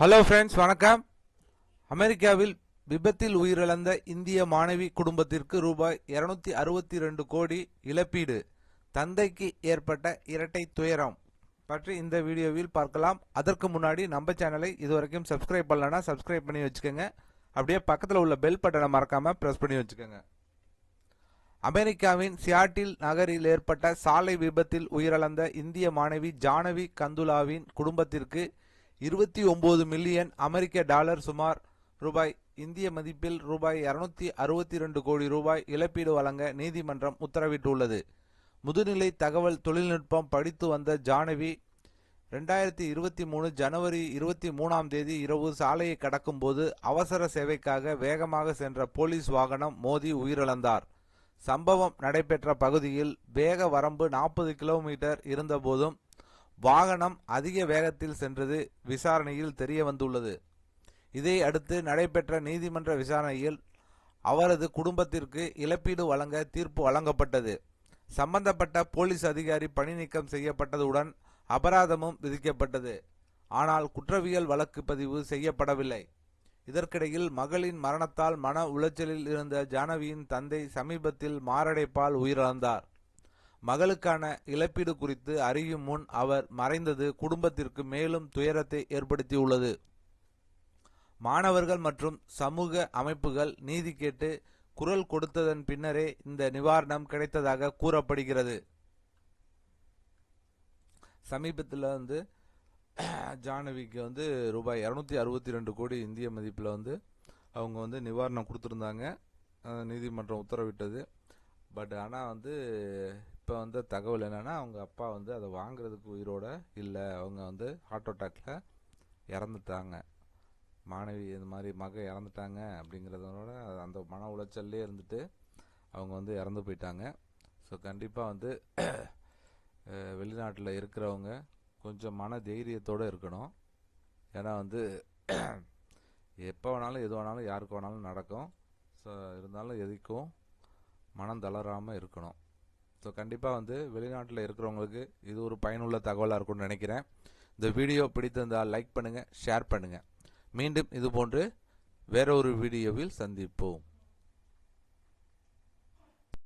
Hello friends, வணக்கம். அமெரிக்காவில் விபத்தில் உயிரிழந்த இந்திய மாணவி குடும்பத்திற்கு ரூபாய் 262 கோடி இழப்பீடு. தந்தைக்கு ஏற்பட்ட இரட்டை துயரம் பற்றி இந்த வீடியோவில் பார்க்கலாம். அதற்கு முன்னாடி நம்ம சேனலை இதுவரைக்கும் சப்ஸ்கிரைப் பண்ணலன்னா சப்ஸ்கிரைப் பண்ணி வச்சுக்கோங்க. அப்படியே பக்கத்தில் உள்ள பெல் பட்டனை மறக்காம பிரஸ் பண்ணி வச்சுக்கோங்க. அமெரிக்காவின் சியாட்டில் நகரில் ஏற்பட்ட சாலை விபத்தில் உயிரிழந்த இந்திய மாணவி ஜானவி கந்துலாவின் குடும்பத்திற்கு 29 மில்லியன் அமெரிக்க டாலர், சுமார் ரூபாய் இந்திய மதிப்பில் ரூபாய் 262 கோடி ரூபாய் இழப்பீடு வழங்க நீதிமன்றம் உத்தரவிட்டுள்ளது. முதுநிலை தகவல் தொழில்நுட்பம் படித்து வந்த ஜானவி 2023 ஜனவரி 23ஆம் தேதி இரவு சாலையை கடக்கும் போது அவசர சேவைக்காக வேகமாக சென்ற போலீஸ் வாகனம் மோதி உயிரிழந்தார். சம்பவம் நடைபெற்ற பகுதியில் வேக வரம்பு 40 கிலோமீட்டர் இருந்தபோதும் வாகனம் அதிக வேகத்தில் சென்றது விசாரணையில் தெரிய வந்துள்ளது. இதை அடுத்து நடைபெற்ற நீதிமன்ற விசாரணையில் அவரது குடும்பத்திற்கு இழப்பீடு வழங்க தீர்ப்பு வழங்கப்பட்டது. சம்பந்தப்பட்ட போலீஸ் அதிகாரி பணி நீக்கம் செய்யப்பட்டதுடன் அபராதமும் விதிக்கப்பட்டது. ஆனால் குற்றவியல் வழக்கு பதிவு செய்யப்படவில்லை. இதற்கிடையில் மகளின் மரணத்தால் மன உளைச்சலில் இருந்த ஜானவியின் தந்தை சமீபத்தில் மாரடைப்பால் உயிரிழந்தார். மகளுக்கான இழப்பீடு குறித்து அறியும் முன் அவர் மறைந்தது குடும்பத்திற்கு மேலும் துயரத்தை ஏற்படுத்தியுள்ளது. மாணவர்கள் மற்றும் சமூக அமைப்புகள் நீதி கேட்டு குரல் கொடுத்ததன் பின்னரே இந்த நிவாரணம் கிடைத்ததாக கூறப்படுகிறது. சமீபத்தில் ஜானவிக்கு ரூபாய் 262 கோடி இந்திய மதிப்பில் அவங்க நிவாரணம் கொடுத்துருந்தாங்க. நீதிமன்றம் உத்தரவிட்டது. பட் ஆனால் இப்போ தகவல் என்னன்னா, அவங்க அப்பா அதை வாங்குறதுக்கு உயிரோட இல்லை, அவங்க ஹார்ட் அட்டாக்ல இறந்துட்டாங்க. மாணவி இந்த மாதிரி இறந்துட்டாங்க அப்படிங்கிறதோட அந்த மன உளைச்சல்லே இருந்துட்டு அவங்க இறந்து போயிட்டாங்க. ஸோ கண்டிப்பாக வெளிநாட்டில் இருக்கிறவங்க கொஞ்சம் மன தைரியத்தோடு இருக்கணும். ஏன்னா எப்போ வேணாலும் எது வேணாலும் யாருக்கு வேணாலும் நடக்கும். ஸோ இருந்தாலும் எதுக்கும் மனம் தளராமல் இருக்கணும். ஸோ கண்டிப்பாக வெளிநாட்டில் இருக்கிறவங்களுக்கு இது ஒரு பயனுள்ள தகவலாக இருக்கும்னு நினைக்கிறேன். இந்த வீடியோ பிடித்திருந்தால் லைக் பண்ணுங்கள், ஷேர் பண்ணுங்கள். மீண்டும் இதுபோன்று வேற ஒரு வீடியோவில் சந்திப்போம்.